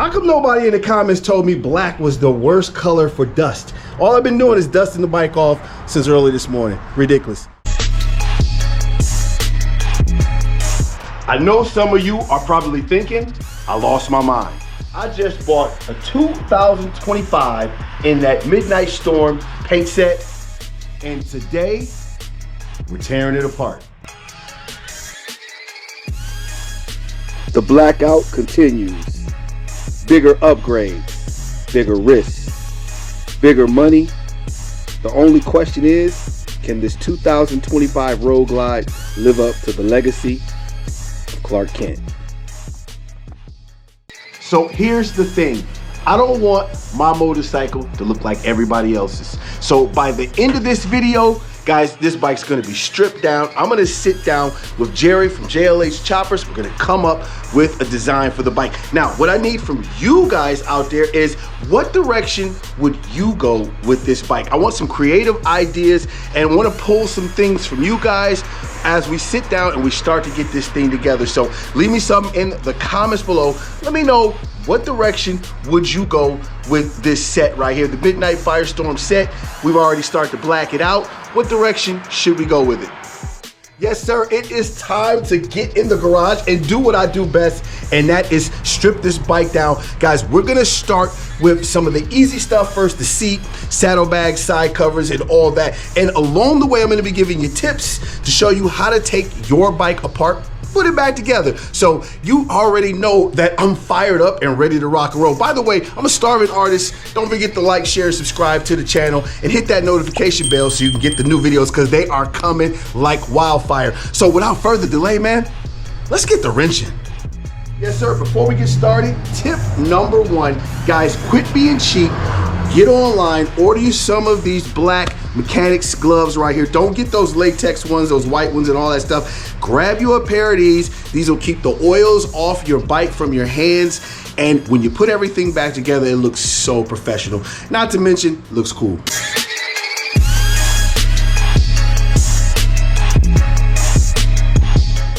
How come nobody in the comments told me black was the worst color for dust? All I've been doing is dusting the bike off since early this morning. Ridiculous. I know some of you are probably thinking, I lost my mind. I just bought a 2025 in that Midnight Storm paint set, and today we're tearing it apart. The blackout continues. Bigger upgrades, bigger risks, bigger money. The only question is, can this 2025 Road Glide live up to the legacy of Clark Kent? So here's the thing. I don't want my motorcycle to look like everybody else's. So by the end of this video, guys, this bike's gonna be stripped down. I'm gonna sit down with Jerry from JLH Choppers. We're gonna come up with a design for the bike. Now, what I need from you guys out there is, what direction would you go with this bike? I want some creative ideas and want to pull some things from you guys as we sit down and we start to get this thing together. So leave me something in the comments below. Let me know, what direction would you go with this set right here? The Midnight Firestorm set, we've already started to black it out. What direction should we go with it? Yes, sir, it is time to get in the garage and do what I do best, and that is strip this bike down. Guys, we're gonna start with some of the easy stuff first, the seat, saddlebags, side covers, and all that. And along the way, I'm gonna be giving you tips to show you how to take your bike apart, put it back together. So you already know that I'm fired up and ready to rock and roll. By the way, I'm a starving artist. Don't forget to like, share, subscribe to the channel, and hit that notification bell so you can get the new videos, because they are coming like wildfire. So without further delay, man, let's get the wrenching. Yes, sir, before we get started, tip number one, guys, quit being cheap. Get online, order you some of these black mechanics gloves right here. Don't get those latex ones, those white ones and all that stuff. Grab you a pair of these. These will keep the oils off your bike from your hands. And when you put everything back together, it looks so professional. Not to mention, it looks cool.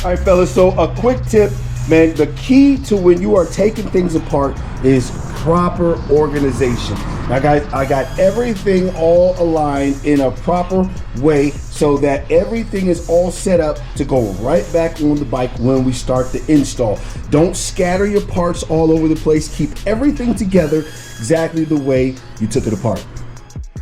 All right, fellas, so a quick tip, man. The key to when you are taking things apart is proper organization. Now guys, I got everything all aligned in a proper way so that everything is all set up to go right back on the bike when we start the install. Don't scatter your parts all over the place. Keep everything together exactly the way you took it apart.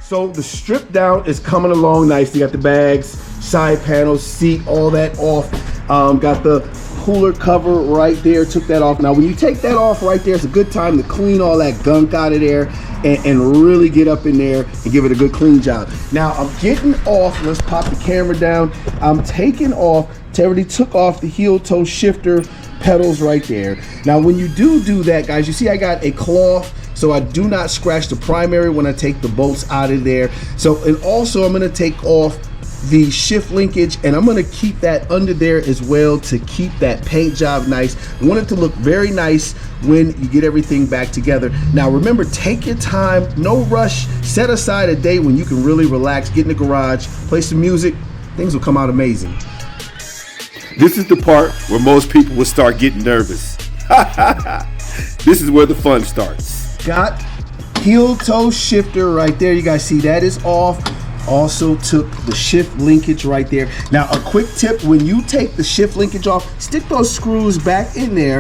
So the strip down is coming along nicely. Got the bags, side panels, seat, all that off. Got the cooler cover right there, took that off. Now when you take that off right there, it's a good time to clean all that gunk out of there and really get up in there and give it a good clean job. Now I'm getting off, let's pop the camera down. I'm taking off, already took off the heel toe shifter pedals right there. Now when you do that, guys, you see I got a cloth so I do not scratch the primary when I take the bolts out of there. So, and also I'm gonna take off the shift linkage, and I'm gonna keep that under there as well to keep that paint job nice. I want it to look very nice when you get everything back together. Now remember, take your time, no rush. Set aside a day when you can really relax, get in the garage, play some music, things will come out amazing. This is the part where most people will start getting nervous. This is where the fun starts. Got heel toe shifter right there. You guys see that is off. Also took the shift linkage right there. Now a quick tip, when you take the shift linkage off, stick those screws back in there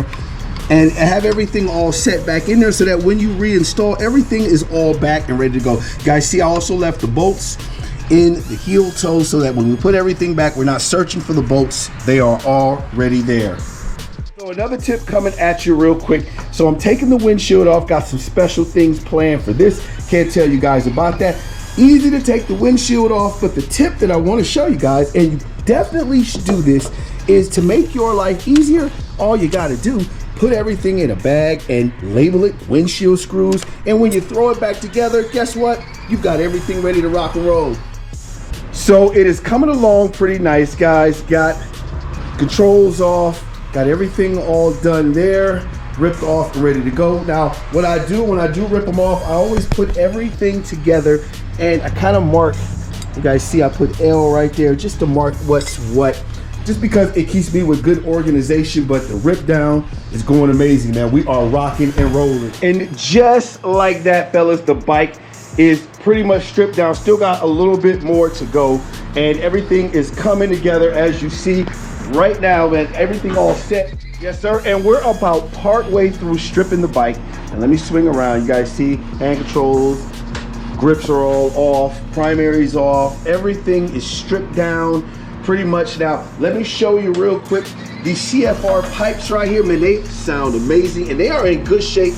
and have everything all set back in there so that when you reinstall, everything is all back and ready to go. Guys, see I also left the bolts in the heel toe so that when we put everything back, we're not searching for the bolts. They are already there. So another tip coming at you real quick. So I'm taking the windshield off, got some special things planned for this. Can't tell you guys about that. Easy to take the windshield off, but the tip that I want to show you guys, and you definitely should do this, is to make your life easier. All you got to do, put everything in a bag and label it windshield screws. And when you throw it back together, guess what? You've got everything ready to rock and roll. So it is coming along pretty nice, guys. Got controls off, got everything all done there, ripped off and ready to go. Now, what I do when I do rip them off, I always put everything together and I kind of mark, you guys see I put L right there just to mark what's what. just because it keeps me with good organization. But the rip down is going amazing, man. We are rocking and rolling. And just like that, fellas, the bike is pretty much stripped down. Still got a little bit more to go, and everything is coming together as you see right now, man. Everything all set. Yes, sir. And we're about part way through stripping the bike. And let me swing around. You guys see hand controls, grips are all off, primary's off. Everything is stripped down pretty much now. Let me show you real quick. These CFR pipes right here, man, they sound amazing and they are in good shape.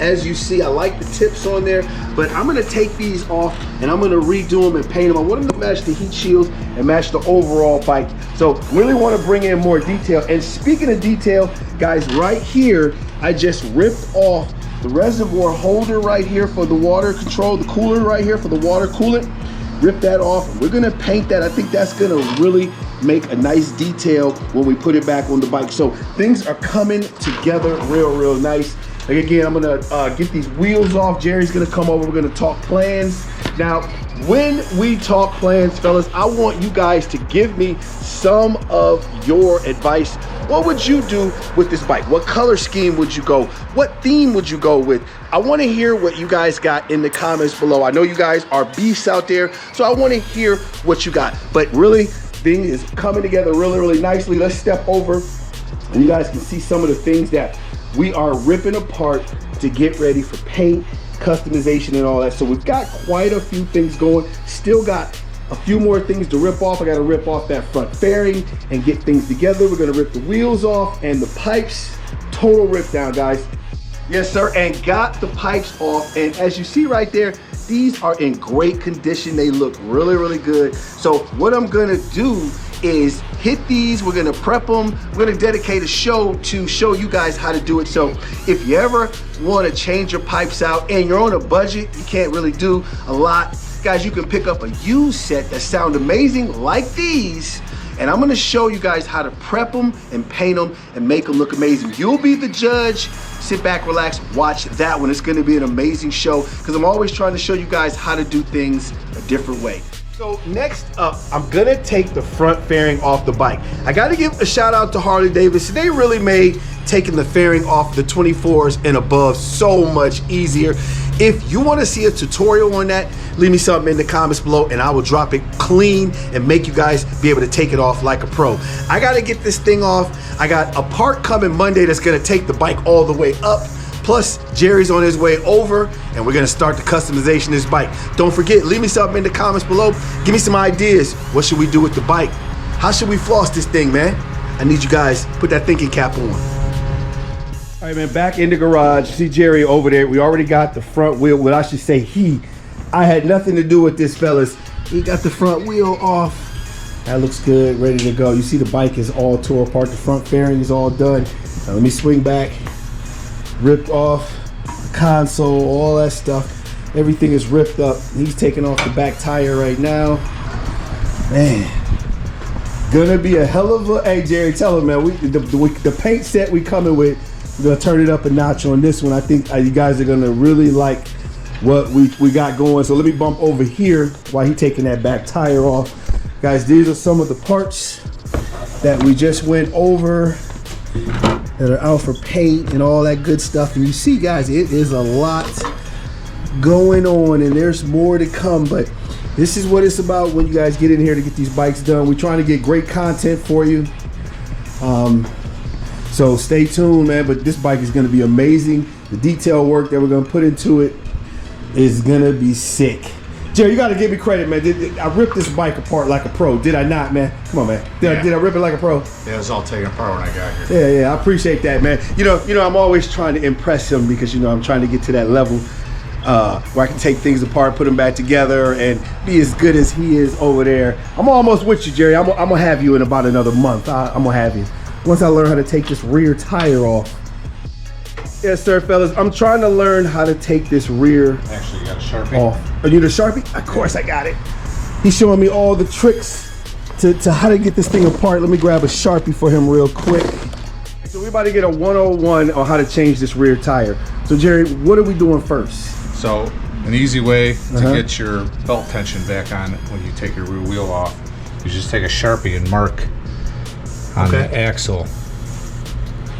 As you see, I like the tips on there, but I'm gonna take these off and I'm gonna redo them and paint them. I want them to match the heat shields and match the overall bike. So really wanna bring in more detail. And speaking of detail, guys, right here, I just ripped off the reservoir holder right here for the water control, the cooler right here for the water coolant. Rip that off. We're gonna paint that. I think that's gonna really make a nice detail when we put it back on the bike. So things are coming together real nice. Like again, I'm gonna get these wheels off. Jerry's gonna come over, we're gonna talk plans. Now, when we talk plans, fellas, I want you guys to give me some of your advice. What would you do with this bike? What color scheme would you go? What theme would you go with? I wanna hear what you guys got in the comments below. I know you guys are beasts out there, so I wanna hear what you got. But really, thing is coming together really nicely. Let's step over and you guys can see some of the things that we are ripping apart to get ready for paint, customization, and all that. So we've got quite a few things going. Still got a few more things to rip off. I got to rip off that front fairing and get things together. We're going to rip the wheels off and the pipes. Total rip down, guys. Yes, sir, and got the pipes off. And as you see right there, these are in great condition. They look really good. So what I'm gonna do is hit these, we're gonna prep them, we're gonna dedicate a show to show you guys how to do it. So if you ever wanna change your pipes out and you're on a budget, you can't really do a lot, guys, you can pick up a used set that sound amazing like these, and I'm gonna show you guys how to prep them and paint them and make them look amazing. You'll be the judge. Sit back, relax, watch that one. It's gonna be an amazing show because I'm always trying to show you guys how to do things a different way. So next up, I'm gonna take the front fairing off the bike. I gotta give a shout out to Harley-Davidson. They really made taking the fairing off the 24s and above so much easier. If you wanna see a tutorial on that, leave me something in the comments below and I will drop it clean and make you guys be able to take it off like a pro. I gotta get this thing off. I got a part coming Monday that's gonna take the bike all the way up. Plus, Jerry's on his way over and we're gonna start the customization of this bike. Don't forget, leave me something in the comments below. Give me some ideas. What should we do with the bike? How should we floss this thing, man? I need you guys put that thinking cap on. All right, man, back in the garage. See Jerry over there. We already got the front wheel. Well, I should say I had nothing to do with this, fellas. We got the front wheel off. That looks good, ready to go. You see the bike is all tore apart. The front fairing is all done. Now let me swing back. Ripped off the console, all that stuff. Everything is ripped up. He's taking off the back tire right now. Man, gonna be a hell of a, hey Jerry, tell him, man, the paint set we coming with, we're gonna turn it up a notch on this one. I think you guys are gonna really like what we got going. So let me bump over here while he's taking that back tire off. Guys, these are some of the parts that we just went over that are out for paint and all that good stuff. And you see, guys, it is a lot going on and there's more to come, but this is what it's about when you guys get in here to get these bikes done. We're trying to get great content for you. So stay tuned, man, but this bike is gonna be amazing. The detail work that we're gonna put into it is gonna be sick. Jerry, you gotta give me credit, man. I ripped this bike apart like a pro, did I not, man? Come on, man. Did I rip it like a pro? Yeah, it was all taken apart when I got here. Yeah, I appreciate that, man. You know, I'm always trying to impress him because, you know, I'm trying to get to that level where I can take things apart, put them back together, and be as good as he is over there. I'm almost with you, Jerry. I'm gonna have you in about another month. I'm gonna have you. Once I learn how to take this rear tire off. Yes, sir, fellas. I'm trying to learn how to take this rear Actually, you got a Sharpie off. Oh, you need a Sharpie? Of course I got it. He's showing me all the tricks to how to get this thing apart. Let me grab a Sharpie for him real quick. So we're about to get a 101 on how to change this rear tire. So Jerry, what are we doing first? So an easy way to get your belt tension back on when you take your rear wheel off, you just take a Sharpie and mark on the axle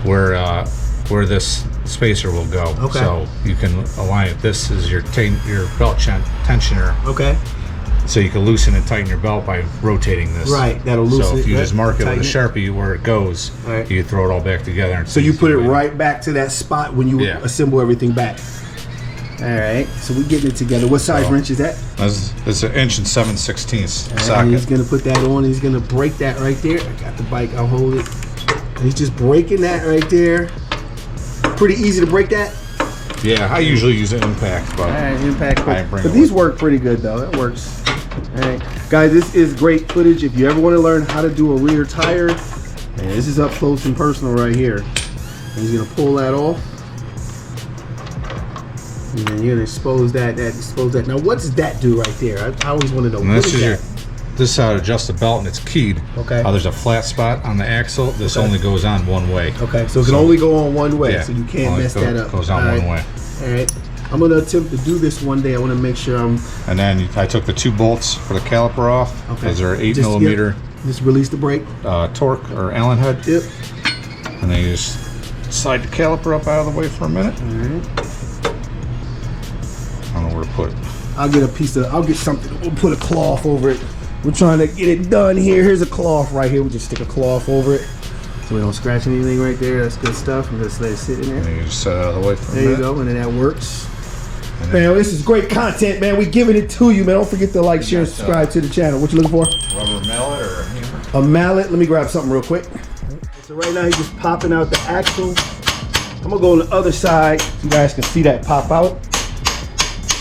where this spacer will go. Okay. So you can align it. This is your belt tensioner. Okay. So you can loosen and tighten your belt by rotating this. Right, that'll loosen it. So if you just mark it with a tighten Sharpie where it goes, right, you throw it all back together. And so you put it right back to that spot when you assemble everything back. All right, so we're getting it together. What size wrench is that? It's an 1 7/16 socket. And he's gonna put that on. He's gonna break that right there. I got the bike. I'll hold it. And he's just breaking that right there. Pretty easy to break that. Yeah, I usually use an impact, but impact. But these work pretty good though. That works. All right, guys, this is great footage. If you ever want to learn how to do a rear tire, man, this is up close and personal right here. And he's gonna pull that off. And then you're gonna expose that. Now, what does that do right there? I always want to know. This is how to adjust the belt, and it's keyed. Okay. There's a flat spot on the axle. This only goes on one way. Okay, so it can only go on one way, yeah, so you can't mess that up. Goes on one way. All right. I'm gonna attempt to do this one day. I want to make sure I'm. And then I took the 2 bolts for the caliper off. Okay. Because they're 8 millimeter. Just release the brake. Torque or Allen head. Yep. And then you just slide the caliper up out of the way for a minute. All right. I don't know where to put it. I'll get something. We'll put a cloth over it. We're trying to get it done here. Here's a cloth right here. We'll just stick a cloth over it so we don't scratch anything right there. That's good stuff. And just let it sit in there. And you just set it out of the way for a minute. There you go. And then that works. Man, this is great content, man. We're giving it to you, man. Don't forget to like, share, and subscribe to the channel. What you looking for? Rubber mallet or a hammer? A mallet. Let me grab something real quick. So right now he's just popping out the axle. I'm gonna go on the other side so you guys can see that pop out.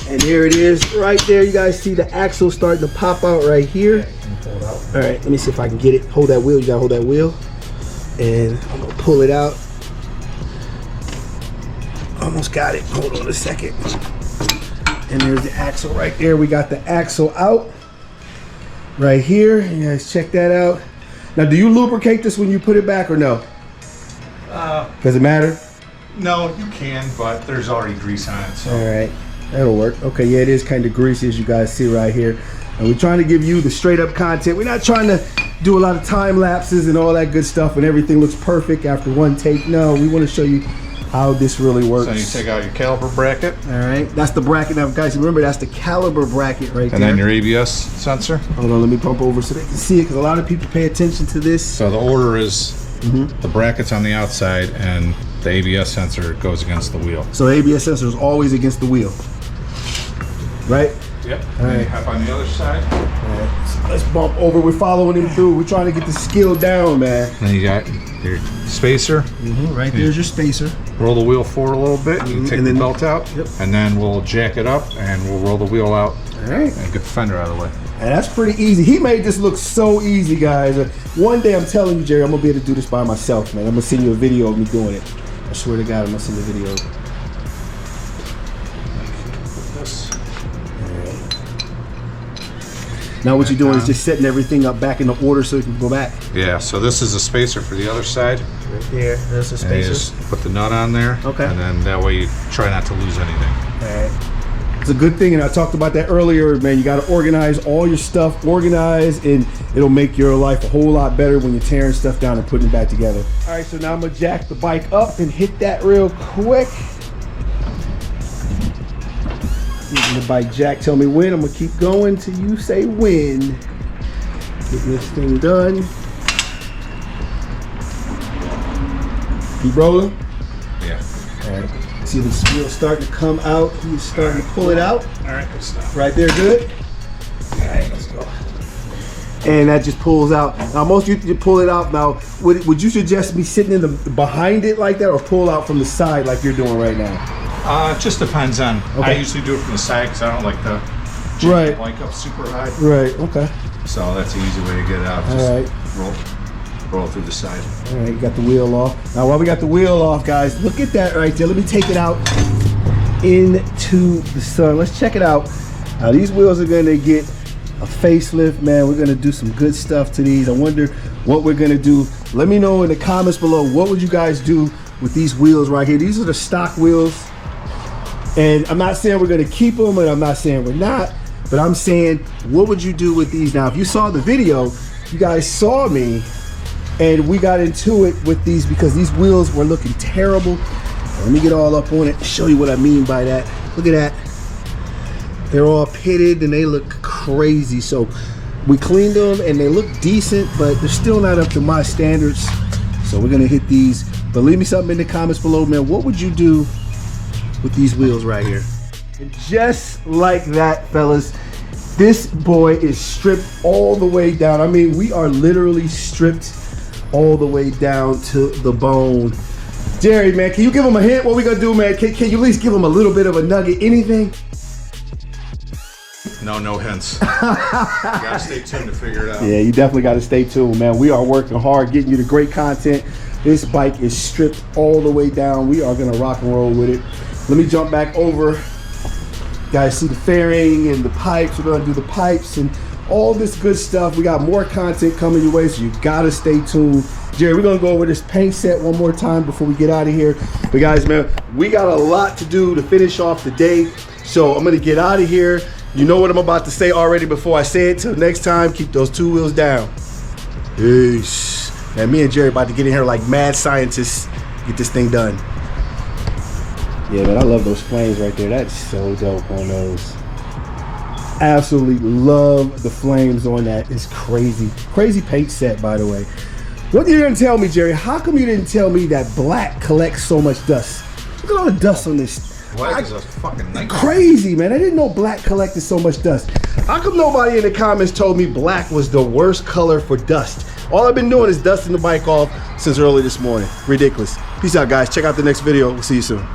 And there it is, right there. You guys see the axle starting to pop out right here. All right, let me see if I can get it. Hold that wheel. You gotta hold that wheel. And I'm gonna pull it out. Almost got it. Hold on a second. And there's the axle right there. We got the axle out right here. You guys check that out. Now, do you lubricate this when you put it back or no? Does it matter? No, you can, but there's already grease on it. So. All right, that'll work. Okay, yeah, it is kind of greasy as you guys see right here. And we're trying to give you the straight up content. We're not trying to do a lot of time lapses and all that good stuff and everything looks perfect after one take. No, we want to show you how this really works. So you take out your caliper bracket. All right, that's the bracket. Now, guys, remember that's the caliper bracket right there. And then your ABS sensor. Hold on, let me pump over so they can see it because a lot of people pay attention to this. So the order is the bracket's on the outside and the ABS sensor goes against the wheel. So the ABS sensor is always against the wheel, right? Yep. All right. Up on the other side. All right. So let's bump over. We're following him through. We're trying to get the skill down, man. Then you got your spacer. Right there's your spacer. Roll the wheel forward a little bit. You take the belt out, and then we'll jack it up and we'll roll the wheel out. All right. And get the fender out of the way. And that's pretty easy. He made this look so easy, guys. One day, I'm telling you, Jerry, I'm gonna be able to do this by myself, man. I'm gonna send you a video of me doing it. I swear to God, I'm gonna send a video. Now what you're doing is just setting everything up back in the order so you can go back. Yeah, so this is a spacer for the other side. Right there, that's a spacer. And you just put the nut on there. Okay. And then that way you try not to lose anything. All right. It's a good thing, and I talked about that earlier, man. You got to organize all your stuff, organize, and it'll make your life a whole lot better when you're tearing stuff down and putting it back together. All right, so now I'm gonna jack the bike up and hit that real quick. Getting the bike jack, tell me when. I'm gonna keep going till you say when. Getting this thing done. Keep rolling. Yeah. All right. See the wheel starting to come out. He's starting to pull it out. All right, good stuff. Right there, good. All right, let's go. And that just pulls out. Now, most of you pull it out. Now, would you suggest me sitting in the behind it like that, or pull out from the side like you're doing right now? It just depends on. Okay. I usually do it from the side because I don't like the bike up super high. Right. Okay. So that's an easy way to get it out. Just roll through the side. All right, you got the wheel off. Now, while we got the wheel off, guys, look at that right there. Let me take it out into the sun. Let's check it out. Now, these wheels are gonna get a facelift, man. We're gonna do some good stuff to these. I wonder what we're gonna do. Let me know in the comments below, what would you guys do with these wheels right here? These are the stock wheels. And I'm not saying we're gonna keep them, and I'm not saying we're not, but I'm saying, what would you do with these? Now, if you saw the video, you guys saw me and we got into it with these because these wheels were looking terrible. Let me get all up on it and show you what I mean by that. Look at that. They're all pitted and they look crazy. So we cleaned them and they look decent, but they're still not up to my standards. So we're gonna hit these. But leave me something in the comments below, man. What would you do with these wheels right here? And just like that, fellas, this boy is stripped all the way down. I mean, we are literally stripped all the way down to the bone. Jerry, man, can you give him a hint? What we gonna do, man? Can you at least give him a little bit of a nugget? Anything? No hints. You gotta stay tuned to figure it out. Yeah, you definitely gotta stay tuned, man. We are working hard, getting you the great content. This bike is stripped all the way down. We are gonna rock and roll with it. Let me jump back over. Guys, see the fairing and the pipes. We're gonna do the pipes and all this good stuff. We got more content coming your way, so you gotta stay tuned. Jerry, we're gonna go over this paint set one more time before we get out of here. But guys, man, we got a lot to do to finish off the day. So I'm gonna get out of here. You know what I'm about to say already before I say it. Till next time, keep those two wheels down. Peace. Man, me and Jerry about to get in here like mad scientists, get this thing done. Yeah, man, I love those flames right there. That's so dope on those. Absolutely love the flames on that. It's crazy. Crazy paint set, by the way. What you didn't tell me, Jerry? How come you didn't tell me that black collects so much dust? Look at all the dust on this. Black is a fucking nightmare. Crazy, man. I didn't know black collected so much dust. How come nobody in the comments told me black was the worst color for dust? All I've been doing is dusting the bike off since early this morning. Ridiculous. Peace out, guys. Check out the next video. We'll see you soon.